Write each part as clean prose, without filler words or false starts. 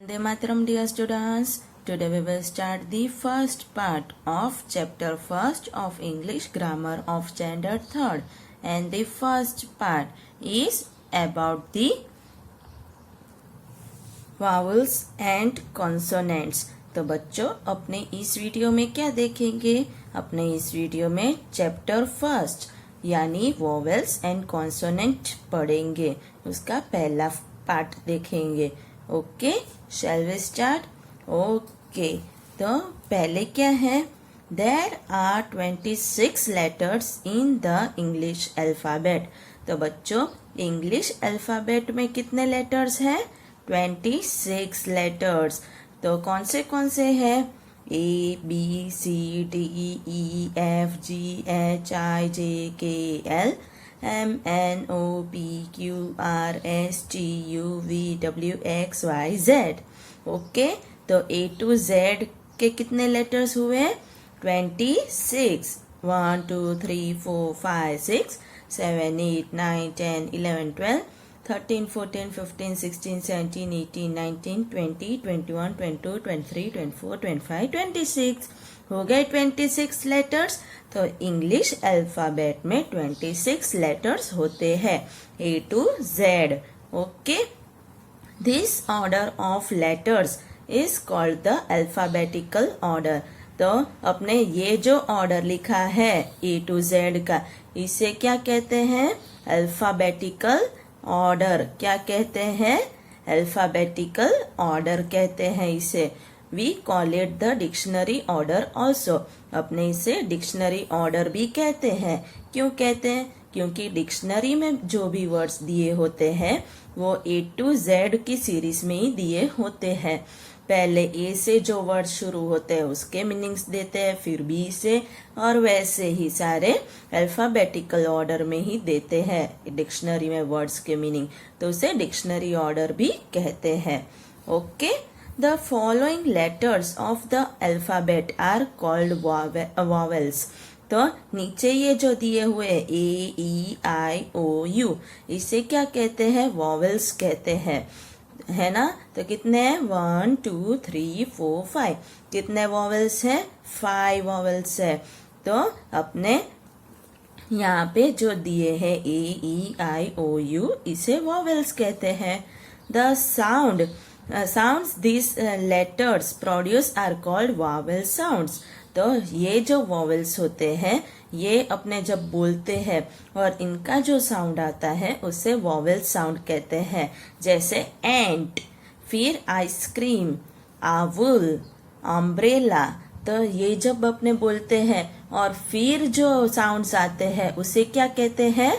Vande Mataram, dear students. Today we will start the first part of chapter first of English grammar of standard third, and the first part is about the vowels and consonants. तो बच्चों अपने इस video में क्या देखेंगे? अपने इस video में चैप्टर फर्स्ट यानी वॉवेल्स एंड कॉन्सोनेंट पढ़ेंगे, उसका पहला पार्ट देखेंगे. Okay, shall we start? Okay, तो पहले क्या है? There are 26 letters in the English alphabet. तो बच्चों इंग्लिश अल्फाबेट में कितने लेटर्स हैं? 26 लेटर्स. तो कौन से हैं? A B C D E F G H I J K L M N O P Q R S T U V W X Y Z. Okay, तो A to Z के कितने letters हुए? 26. 1 2 3 4 5 6 7 8 9 10 11 12 13 14 15 16 17 18 19 20 21 22 23 24 25 26. हो गए 26 letters. तो English alphabet में 26 letters होते हैं A to Z. Okay, this order of letters is called the alphabetical order. तो अपने ये जो ऑर्डर लिखा है A to Z का, इसे क्या कहते हैं? Alphabetical order. क्या कहते हैं? अल्फाबेटिकल ऑर्डर कहते हैं इसे. We call it the dictionary order also. अपने इसे डिक्शनरी ऑर्डर भी कहते हैं. क्यों कहते हैं? क्योंकि डिक्शनरी में जो भी वर्ड्स दिए होते हैं वो A to Z की सीरीज में ही दिए होते हैं. पहले A से जो वर्ड शुरू होते हैं उसके मीनिंग्स देते हैं, फिर B से, और वैसे ही सारे अल्फाबेटिकल ऑर्डर में ही देते हैं डिक्शनरी में वर्ड्स के मीनिंग. तो उसे डिक्शनरी ऑर्डर भी कहते हैं. Okay, the following letters of the alphabet are called vowels. तो नीचे ये जो दिए हुए A E I O U, इसे क्या कहते हैं? वॉवेल्स कहते हैं, है ना. तो कितने हैं? 1 2 3 4 5. कितने वॉवेल्स हैं? 5 वॉवेल्स है. तो अपने यहाँ पे जो दिए हैं A E I O U, इसे वॉवेल्स कहते हैं. The sounds these letters produce are called vowel sounds. तो ये जो वॉवेल्स होते हैं ये अपने जब बोलते हैं और इनका जो साउंड आता है उसे वॉवेल साउंड कहते हैं. जैसे एंट, फिर आइसक्रीम, आउल, अम्ब्रेला. तो ये जब अपने बोलते हैं और फिर जो साउंड्स आते हैं उसे क्या कहते हैं?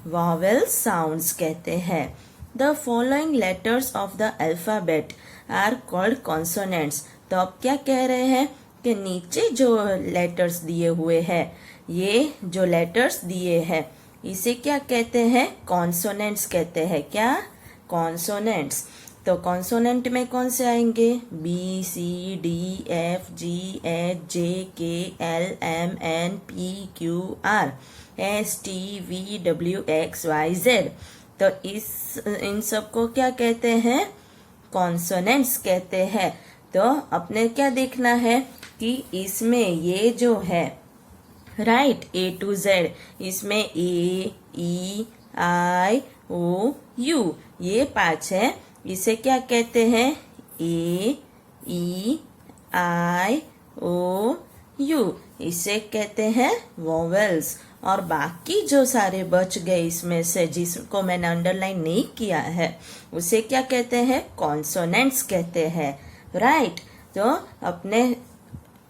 वॉवेल साउंड्स कहते हैं. The following letters of the alphabet are called consonants. तो अब क्या कह रहे हैं कि नीचे जो लेटर्स दिए हुए हैं, ये जो लेटर्स दिए हैं इसे क्या कहते हैं? कॉन्सोनेंट्स कहते हैं. क्या? कॉन्सोनेंट्स. तो कॉन्सोनेंट में कौन से आएंगे? B C D F G H J K L M N P Q R S T V W X Y Z. तो इन सबको क्या कहते हैं? कॉन्सोनेंट्स कहते हैं. तो अपने क्या देखना है कि इसमें ये जो है राइट A to Z, इसमें A E I O U ये 5 है. इसे क्या कहते हैं? A E I O U इसे कहते हैं वॉवेल्स. और बाकी जो सारे बच गए इसमें से जिसको मैंने अंडरलाइन नहीं किया है उसे क्या कहते हैं? कॉन्सोनेंट्स कहते हैं. राइट. तो अपने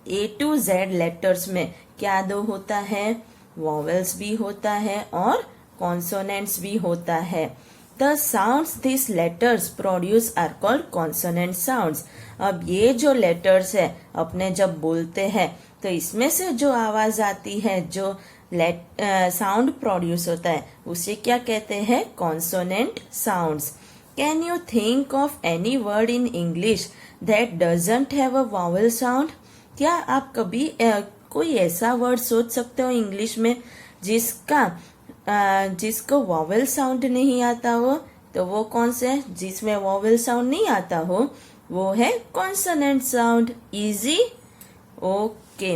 A to Z लेटर्स में क्या दो होता है? वॉवेल्स भी होता है और कॉन्सोनेंट्स भी होता है. The sounds this letters produce are called consonant sounds. अब ये जो लेटर्स है अपने जब बोलते हैं तो इसमें से जो आवाज आती है, जो साउंड प्रोड्यूस होता है उसे क्या कहते हैं? Consonant sounds. Can you think of any word in English that doesn't have a vowel sound? क्या आप कभी कोई ऐसा वर्ड सोच सकते हो इंग्लिश में जिसको वॉवेल साउंड नहीं आता हो? तो वो कौन से है जिसमें वॉवेल साउंड नहीं आता हो? वो है कॉन्सोनेंट साउंड। इजी? ओके,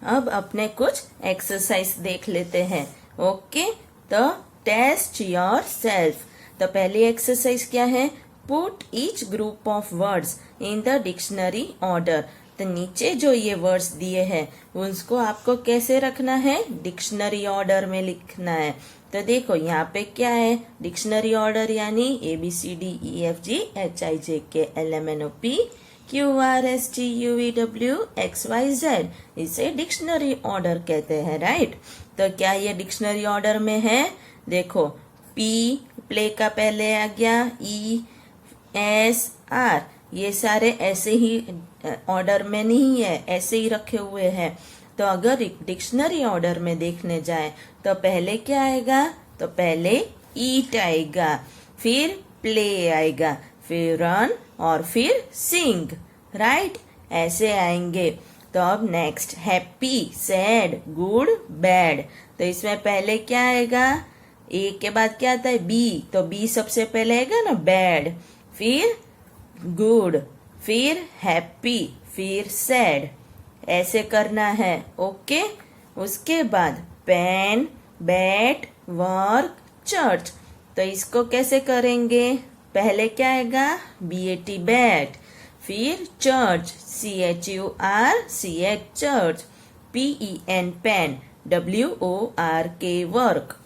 अब अपने कुछ एक्सरसाइज देख लेते हैं। ओके, तो टेस्ट योर सेल्फ। तो पहली एक्सरसाइज क्या है? Put each group of words in the dictionary order. तो नीचे जो ये वर्ड्स दिए हैं उसको आपको कैसे रखना है? डिक्शनरी ऑर्डर में लिखना है। तो देखो यहाँ पे क्या है? डिक्शनरी ऑर्डर यानी ABCDEFGHIJKLMNOP QRSTUVWXYZ, इसे डिक्शनरी ऑर्डर कहते हैं, राइट? तो क्या ये डिक्शनरी ऑर्डर में है? देखो, P प्ले का पहले आ गया, ESR, ये सारे ऐसे ही ऑर्डर में नहीं है, ऐसे ही रखे हुए हैं। तो अगर डिक्शनरी ऑर्डर में देखने जाए तो पहले क्या आएगा? तो पहले ईट आएगा, फिर प्ले आएगा, फिर रन और फिर सिंग, राइट? ऐसे आएंगे। तो अब next, happy, sad, good, bad. तो इसमें पहले क्या आएगा? ए के बाद क्या आता है? बी, तो बी सबसे पहले आएगा ना, बैड, फिर गुड, फिर हैप्पी, फिर सैड। ऐसे करना है। ओके, उसके बाद पेन, बैट, वर्क, चर्च। तो इसको कैसे करेंगे? पहले क्या आएगा? BAT, बैट, फिर church, CHURCH, church, PEN, pen, WORK, work.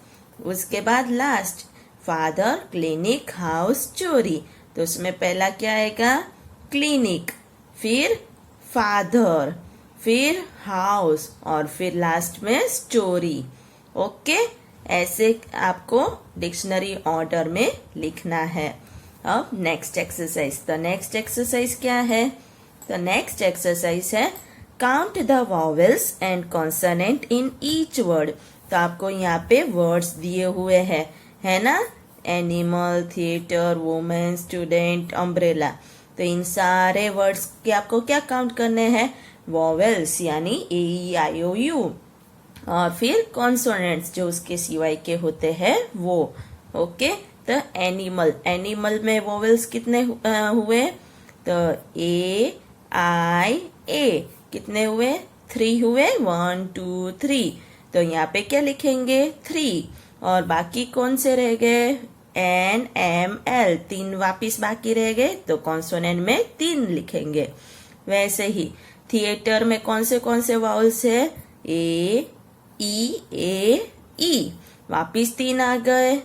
उसके बाद लास्ट, फादर, क्लिनिक, हाउस, चोरी। तो उसमें पहला क्या आएगा? क्लिनिक, फिर फादर, फिर हाउस और फिर लास्ट में स्टोरी। ओके, ऐसे आपको डिक्शनरी ऑर्डर में लिखना है। अब नेक्स्ट एक्सरसाइज। तो नेक्स्ट एक्सरसाइज क्या है? तो नेक्स्ट एक्सरसाइज है count the vowels and consonant in each word. तो आपको यहाँ पे वर्ड्स दिए हुए हैं, है ना? Animal, theatre, women, student, umbrella. तो इन सारे वर्ड्स के आपको क्या काउंट करने हैं? वॉवेल्स यानी AEIOU, और फिर कॉन्सोनेंट्स जो उसके सिवाय के होते हैं वो। ओके, तो एनिमल, एनिमल में वॉवेल्स कितने हुए? तो AIA कितने हुए? 3 हुए, 1 2 3। तो यहाँ पे क्या लिखेंगे? 3। और बाकी कौन से रह गए? NML, 3 वापिस बाकी रह गए, तो कॉन्सोनेंट में 3 लिखेंगे। वैसे ही थिएटर में कौन से वाउल्स है? A E A E, वापिस 3 आ गए,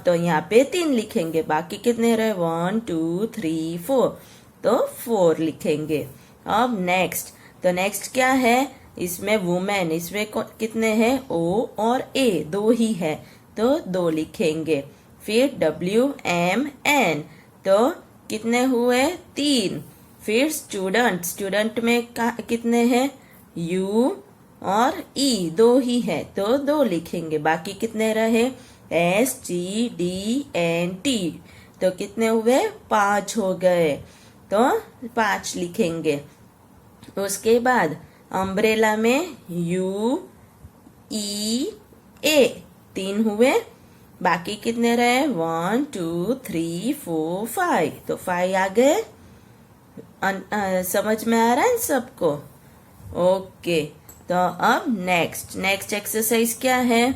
तो यहाँ पे 3 लिखेंगे। बाकी कितने रहे? 1 2 3 4, तो 4 लिखेंगे। अब नेक्स्ट, तो नेक्स्ट क्या है? इसमें वुमेन, इसमें कितने हैं? O और A, 2 ही है, तो 2 लिखेंगे। फिर WMN, तो कितने हुए? 3। फिर स्टूडेंट, स्टूडेंट में कितने हैं? U और E, 2 ही है, तो 2 लिखेंगे। बाकी कितने रहे? STUDENT, तो कितने हुए? 5 हो गए, तो 5 लिखेंगे। उसके बाद अम्ब्रेला में UEA, 3 हुए। बाकी कितने रहे? 1 2 3 4 5, तो 5 आ गए। समझ में आ रहा है सबको? ओके, तो अब नेक्स्ट एक्सरसाइज क्या है?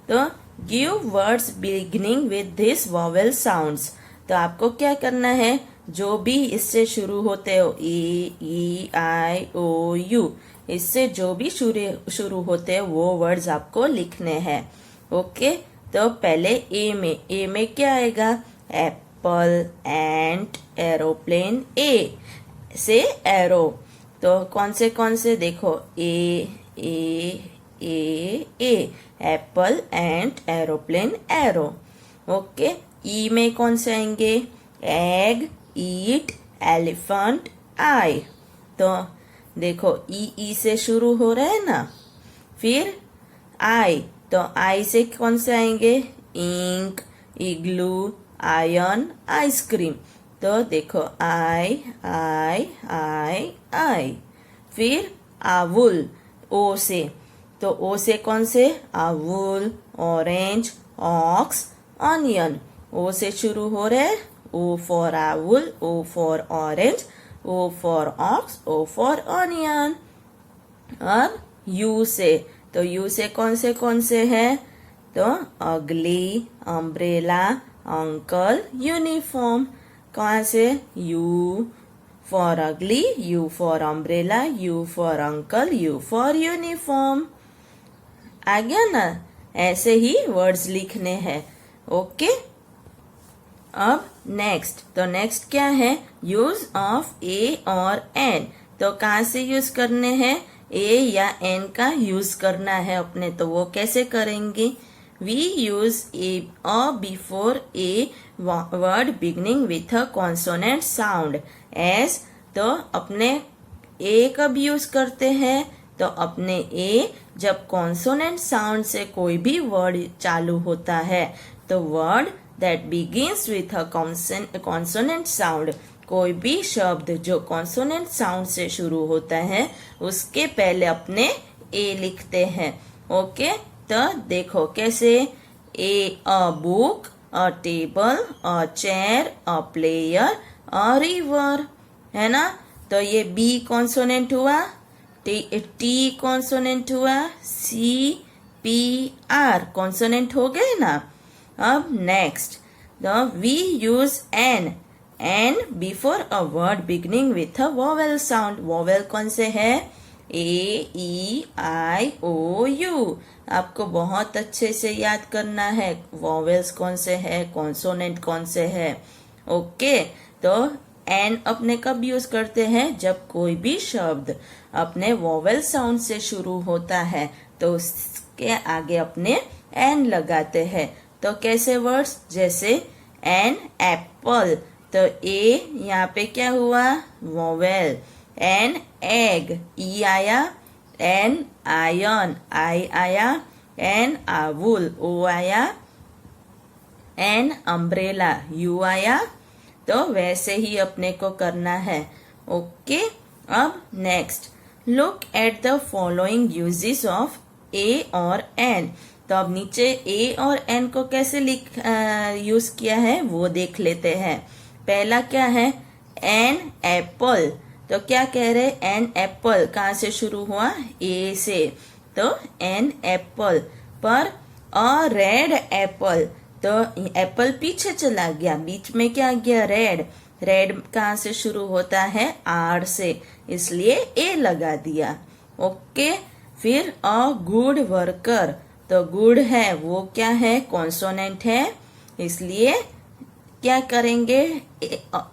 तो give words beginning with this vowel sounds. तो आपको क्या करना है? जो भी इससे शुरू होते हो, EEIOU, इससे जो भी शुरू होते हैं वो वर्ड्स आपको लिखने हैं। ओके, तो पहले ए में क्या आएगा? एप्पल, एंट, एरोप्लेन, ए से एरो। तो कौन से देखो, ए एप्पल, एंट, एरोप्लेन, एरो। ओके, ई में कौन से आएंगे? एग, ईट, एलिफेंट, आई। तो देखो ई से शुरू हो रहा है ना। फिर आई, तो आई से कौन से आएंगे? इंक, इग्लू, आयन, आइसक्रीम। तो देखो आई। फिर आवुल, ओ से, तो ओ से कौन से? आवुल, ऑरेंज, ऑक्स, ऑनियन। ओ से शुरू हो रहे O for owl, O for orange, O for ox, O for onion. अब U से, तो U से कौन से है? तो अगली, अम्ब्रेला, अंकल, यूनिफॉर्म. कहाँ से? U for ugly, U for umbrella, U for uncle, U for uniform. आ गया ना? ऐसे ही वर्ड्स लिखने हैं. ओके. अब नेक्स्ट, तो नेक्स्ट क्या है? यूज ऑफ ए और एन. तो कहाँ से यूज करने हैं? ए या एन का यूज करना है अपने. तो वो कैसे करेंगे? We use a before a word beginning with a consonant sound as. तो अपने a कब यूज करते हैं? तो अपने a जब कॉन्सोनेंट साउंड से कोई भी वर्ड चालू होता है. तो word that begins with a consonant sound, कोई भी शब्द जो कॉन्सोनेंट साउंड से शुरू होता है उसके पहले अपने a लिखते हैं. ओके. तो देखो कैसे. A book, a table, a chair, a player, a river. है ना? तो ये बी कॉन्सोनेंट हुआ, टी कॉन्सोनेंट हुआ, सी पी आर कॉन्सोनेंट हो गए ना. अब next, we use an before a word beginning with a vowel sound. Vowel कौन से है? A E I O U. आपको बहुत अच्छे से याद करना है वोवेल्स कौन से है, कॉन्सोनेंट कौन से है. ओके. तो एन अपने कब यूज करते हैं? जब कोई भी शब्द अपने वोवेल साउंड से शुरू होता है तो उसके आगे अपने एन लगाते हैं. तो कैसे वर्ड्स? जैसे एन एप्पल. तो ए यहाँ पे क्या हुआ? वोवेल. एन एग, ई आया. एन आयन, आई आया. एन आवुल, ओ आया. एन अम्ब्रेला, यू आया. तो वैसे ही अपने को करना है. ओके. अब next, look at the following usages of A और एन. तो अब नीचे ए और एन को कैसे यूज किया है वो देख लेते हैं. पहला क्या है? An apple. तो क्या कह रहे? एन एप्पल कहाँ से शुरू हुआ? ए से. तो एन एप्पल. पर अ रेड एप्पल. तो एप्पल पीछे चला गया, बीच में क्या गया? रेड. रेड कहाँ से शुरू होता है? आर से, इसलिए ए लगा दिया. ओके. फिर अ गुड वर्कर. तो गुड है वो क्या है? कॉन्सोनेंट है, इसलिए क्या करेंगे?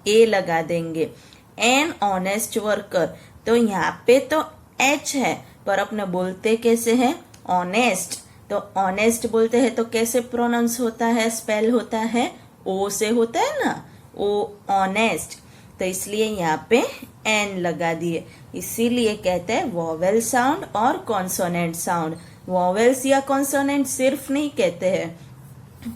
ए लगा देंगे. An honest worker. तो यहाँ पे तो एच है पर अपने बोलते कैसे हैं? ऑनेस्ट. तो ऑनेस्ट बोलते हैं तो कैसे प्रोनाउंस होता है, स्पेल होता है? ओ से होता है ना, ओ ऑनेस्ट. तो इसलिए यहाँ पे एन लगा दिए. इसीलिए कहते हैं वोवेल साउंड और कॉन्सोनेंट साउंड. वोवेल्स या कॉन्सोनेंट सिर्फ नहीं कहते हैं,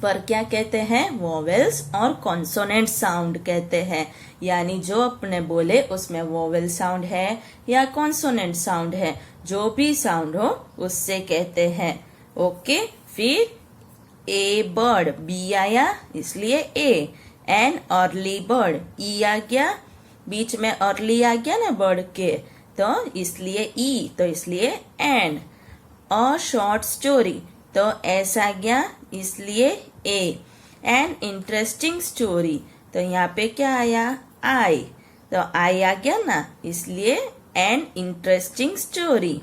पर क्या कहते हैं? वोवेल्स और कॉन्सोनेंट साउंड कहते हैं. यानी जो अपने बोले उसमें वोवेल साउंड है या कॉन्सोनेंट साउंड है, जो भी साउंड हो उससे कहते हैं. ओके. फिर ए बर्ड, बी आया इसलिए ए. एन अर्ली बर्ड, ई आ गया, बीच में अर्ली आ गया ना बर्ड के, तो इसलिए ई. तो इसलिए एन. A short story. तो एस आ गया इसलिए ए. An interesting story. तो यहाँ पे क्या आया? आई. तो आई आ गया ना, इसलिए an interesting story.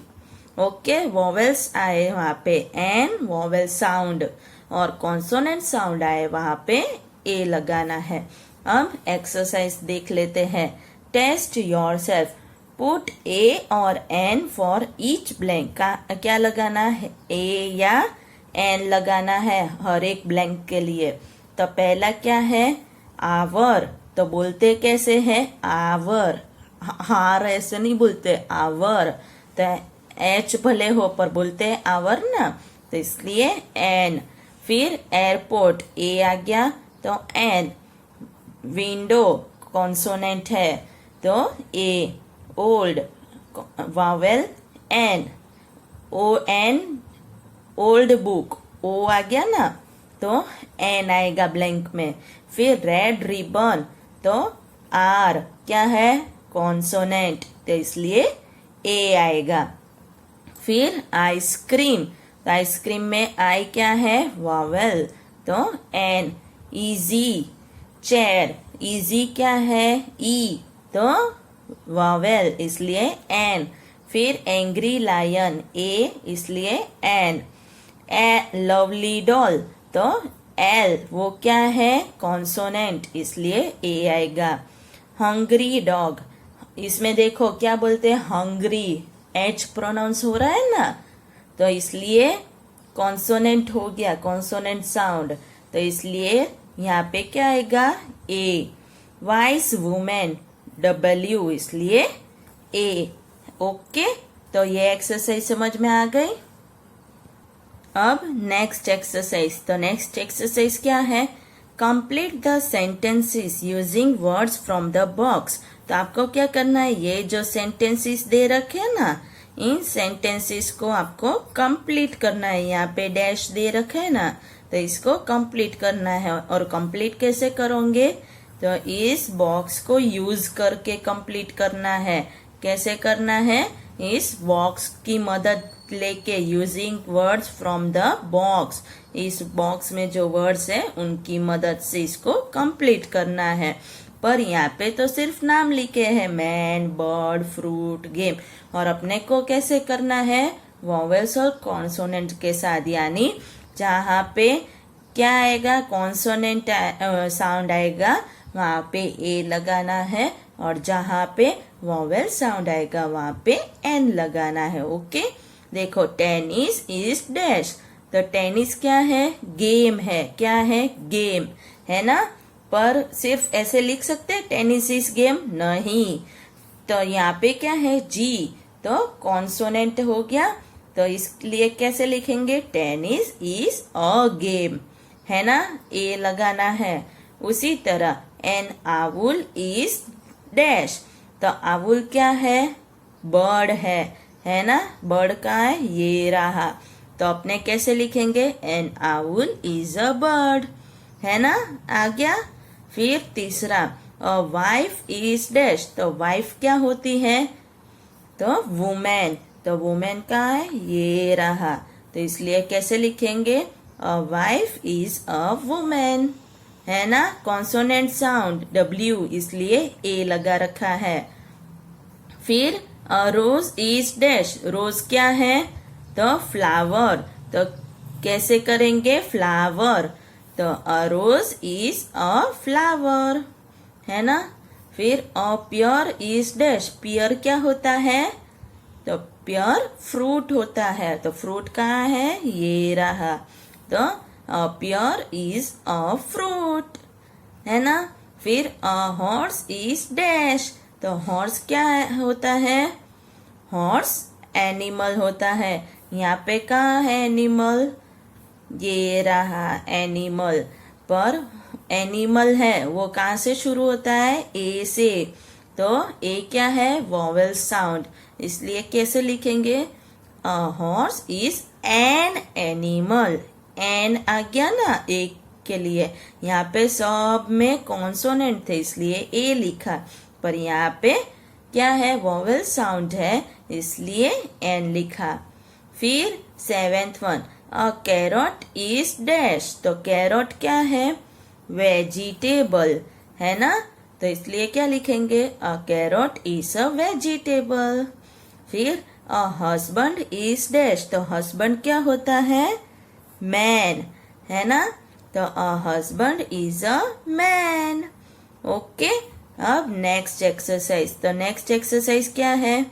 Okay. Vowels आए वहाँ पे एन वोवेल साउंड, और कॉन्सोनेंट साउंड आए वहाँ पे ए लगाना है. अब एक्सरसाइज देख लेते हैं. Test yourself. पुट ए और एन फॉर ईच ब्लैंक. का क्या लगाना है? ए या एन लगाना है हर एक ब्लैंक के लिए. तो पहला क्या है? आवर. तो बोलते कैसे है? आवर. हार ऐसे नहीं बोलते, आवर. तो एच भले हो पर बोलते हैं आवर ना, तो इसलिए एन. फिर एयरपोर्ट, ए आ गया तो एन. विंडो कॉन्सोनेंट है तो A. Old vowel an. O an. Old book, O आ गया ना, तो एन आएगा ब्लैंक में। फिर रेड रिबन तो आर क्या है, कॉन्सोनेंट, तो इसलिए ए आएगा। फिर आइसक्रीम, तो आइसक्रीम में आई क्या है, वॉवेल, तो एन। इजी चेयर, इजी क्या है, ई, तो वॉवेल, इसलिए एन। फिर एंग्री लायन, ए, इसलिए एन। लवली डॉल तो एल, वो क्या है, कॉन्सोनेंट, इसलिए ए आएगा। हंग्री डॉग, इसमें देखो क्या बोलते हैं, हंग्री, एच प्रोनाउंस हो रहा है ना, तो इसलिए कॉन्सोनेंट हो गया, कॉन्सोनेंट साउंड, तो इसलिए यहाँ पे क्या आएगा, ए। वाइस वुमेन, डब्ल्यू, इसलिए ए। ओके, तो ये एक्सरसाइज समझ में आ गई। अब नेक्स्ट एक्सरसाइज, तो नेक्स्ट एक्सरसाइज क्या है, complete the sentences using words from the box. तो आपको क्या करना है, ये जो सेंटेंसेस दे रखे हैं ना, इन सेंटेंसेस को आपको कंप्लीट करना है। यहाँ पे डैश दे रखे है ना, तो इसको कंप्लीट करना है। और कंप्लीट कैसे करोगे, तो इस बॉक्स को यूज करके कंप्लीट करना है। कैसे करना है, इस बॉक्स की मदद लेके, using words from the box, इस बॉक्स में जो वर्ड्स है उनकी मदद से इसको कंप्लीट करना है। पर यहाँ पे तो सिर्फ नाम लिखे हैं, मैन, बर्ड, फ्रूट, गेम, और अपने को कैसे करना है, वॉवेल्स और कॉन्सोनेंट के साथ, यानी जहाँ पे क्या आएगा, कॉन्सोनेंट साउंड आएगा वहां पे ए लगाना है, और जहाँ पे वॉवेल साउंड आएगा वहां पे एन लगाना है। ओके, देखो टेनिस इज डैश, तो टेनिस क्या है, गेम है, क्या है, गेम है ना। पर सिर्फ ऐसे लिख सकते हैं टेनिस इज गेम, नहीं, तो यहाँ पे क्या है, जी, तो कॉन्सोनेंट हो गया, तो इसलिए कैसे लिखेंगे, टेनिस इज अ गेम, है ना, ए लगाना है। उसी तरह एन आउल इज डैश, तो आउल क्या है, बर्ड है ना, बर्ड कहाँ है, ये रहा, तो अपने कैसे लिखेंगे, N owl is a bird, है ना, आ गया। फिर तीसरा, वाइफ इज डैश, तो वाइफ क्या होती है, तो वुमेन, तो वुमेन कहाँ है, ये रहा, तो इसलिए कैसे लिखेंगे, वाइफ इज अ वुमेन, है ना, कॉन्सोनेंट साउंड डब्ल्यू, इसलिए ए लगा रखा है। फिर रोज इज डैश, रोज क्या है, तो फ्लावर, तो कैसे करेंगे, फ्लावर, तो रोज इज अ फ्लावर, है ना। फिर पियर इज डैश, पियर क्या होता है, तो पियर फ्रूट होता है, तो फ्रूट कहाँ है, ये रहा, तो पियर इज अ फ्रूट, है ना। फिर हॉर्स इज डैश, तो हॉर्स क्या होता है, हॉर्स एनिमल होता है, यहाँ पे कहाँ है एनिमल, ये रहा एनिमल, पर एनिमल है वो कहाँ से शुरू होता है, ए से, तो ए क्या है, वॉवेल साउंड, इसलिए कैसे लिखेंगे, horse is an animal, an आ गया ना एक के लिए, यहाँ पे सब में कॉन्सोनेंट थे इसलिए ए लिखा, पर यहाँ पे क्या है, वॉवेल साउंड है इसलिए एन लिखा। फिर seventh one, carrot is dash, तो कैरोट क्या है, वेजिटेबल, है ना, तो इसलिए क्या लिखेंगे, कैरोट इज अ वेजिटेबल। फिर हस्बैंड इज डैश, तो हस्बैंड क्या होता है, मैन, है ना, तो husband is a man. Okay, अब नेक्स्ट एक्सरसाइज, तो नेक्स्ट एक्सरसाइज क्या है,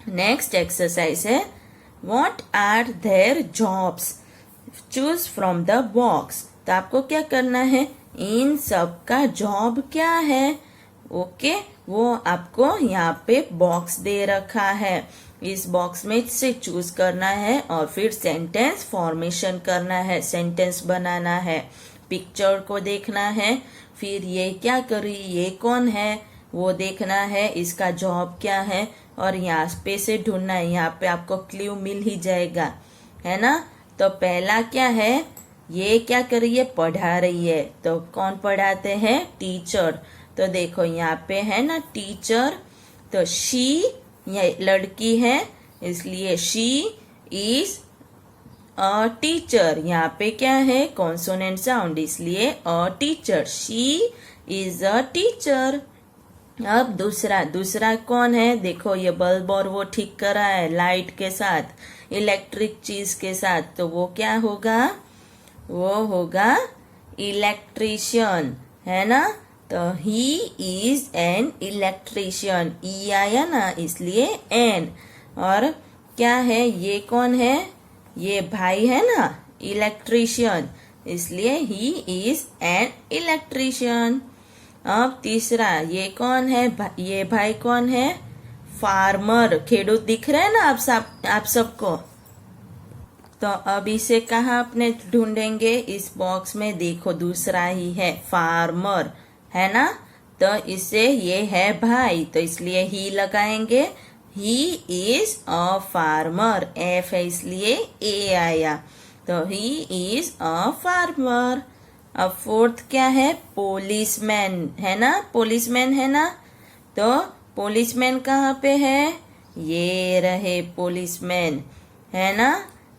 नेक्स्ट एक्सरसाइज है what are their jobs, choose from the box, तो आपको क्या करना है, इन सब का जॉब क्या है, ओके, वो आपको यहाँ पे बॉक्स दे रखा है, इस बॉक्स में से चूज करना है और फिर सेंटेंस फॉर्मेशन करना है, सेंटेंस बनाना है, पिक्चर को देखना है, फिर ये क्या करी, ये कौन है वो देखना है, इसका जॉब क्या है, और यहाँ पे से ढूंढना है, यहाँ पे आपको क्लू मिल ही जाएगा, है ना। तो पहला क्या है, ये क्या कर रही है, पढ़ा रही है। तो कौन पढ़ाते हैं, टीचर। तो देखो यहाँ पे है ना टीचर, तो शी ये लड़की है, इसलिए शी इज अ टीचर। यहाँ पे क्या है, कॉन्सोनेंट साउंड, इसलिए a teacher, she is a teacher. अब दूसरा कौन है, देखो ये बल्ब और वो ठीक करा है लाइट के साथ, इलेक्ट्रिक चीज के साथ, तो वो क्या होगा, वो होगा इलेक्ट्रीशियन, है ना। तो ही इज एन इलेक्ट्रीशियन, ई आया ना इसलिए एन। और क्या है, ये कौन है, ये भाई है ना, इलेक्ट्रीशियन, इसलिए ही इज एन इलेक्ट्रीशियन। अब तीसरा, ये कौन है, ये भाई कौन है, फार्मर, खेडूत दिख रहे हैं ना आप सबको। तो अब इसे कहाँ अपने ढूंढेंगे, इस बॉक्स में देखो दूसरा ही है, फार्मर, है ना। तो इसे ये है भाई, तो इसलिए ही लगाएंगे, ही इज अ फार्मर, एफ है इसलिए ए आया, तो ही इज अ फार्मर। अब फोर्थ क्या है, पोलिसमैन, है ना, पोलिसमैन है ना। तो पोलिसमैन कहाँ पे है, ये रहे पोलिसमैन, है ना।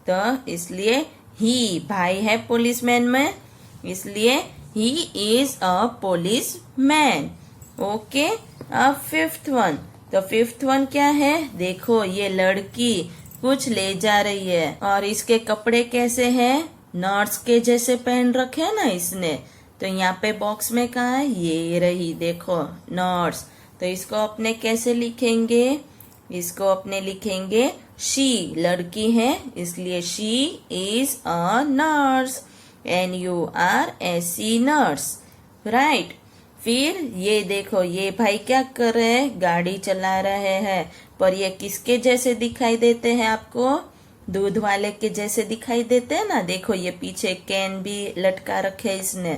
तो इसलिए ही भाई है पुलिसमैन में, इसलिए he is a policeman. Okay. अब फिफ्थ वन, तो फिफ्थ वन क्या है, देखो ये लड़की कुछ ले जा रही है और इसके कपड़े कैसे हैं, नर्स के जैसे पहन रखे हैं ना इसने। तो यहाँ पे बॉक्स में कहा है, ये रही देखो नर्स। तो इसको अपने कैसे लिखेंगे, इसको अपने लिखेंगे शी, लड़की है इसलिए she is a nurse, NURSE nurse, right. फिर ये देखो ये भाई क्या कर रहे हैं, गाड़ी चला रहे हैं, पर ये किसके जैसे दिखाई देते हैं आपको, दूध वाले के जैसे दिखाई देते हैं ना। देखो ये पीछे कैन भी लटका रखे इसने।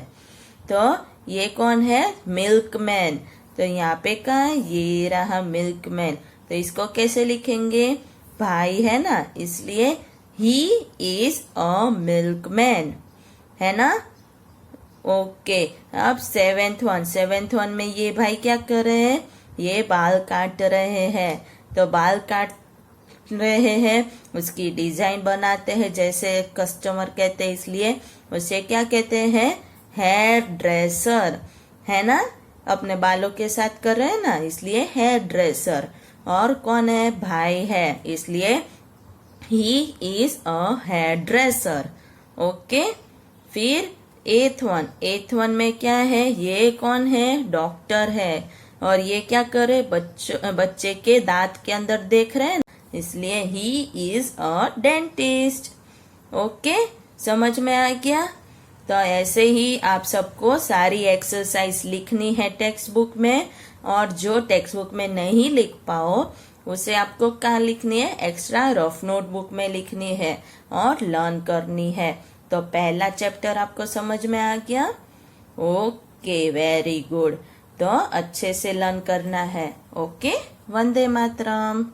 तो ये कौन है, मिल्कमैन। तो यहाँ पे कहा है, ये रहा मिल्कमैन। तो इसको कैसे लिखेंगे, भाई है ना इसलिए ही इज अ मिल्कमैन, है ना। ओके। अब सेवेंथ वन में ये भाई क्या कर रहे हैं, ये बाल काट रहे हैं। तो बाल काट रहे हैं, उसकी डिजाइन बनाते हैं जैसे कस्टमर कहते हैं, इसलिए उसे क्या कहते हैं, हेयर ड्रेसर, है ना। अपने बालों के साथ कर रहे हैं ना इसलिए हेयर ड्रेसर। और कौन है, भाई है इसलिए he is a hairdresser. Okay. फिर एथ वन में क्या है, ये कौन है, डॉक्टर है, और ये क्या करे, बच्चे के दांत के अंदर देख रहे हैं, इसलिए he is a dentist. Okay, समझ में आ गया। तो ऐसे ही आप सबको सारी एक्सरसाइज लिखनी है टेक्स्ट बुक में, और जो टेक्स्ट बुक में नहीं लिख पाओ उसे आपको कहाँ लिखनी है, एक्स्ट्रा रफ नोटबुक में लिखनी है और लर्न करनी है। तो पहला चैप्टर आपको समझ में आ गया। Okay, very good. तो अच्छे से लर्न करना है। ओके, वंदे मातरम।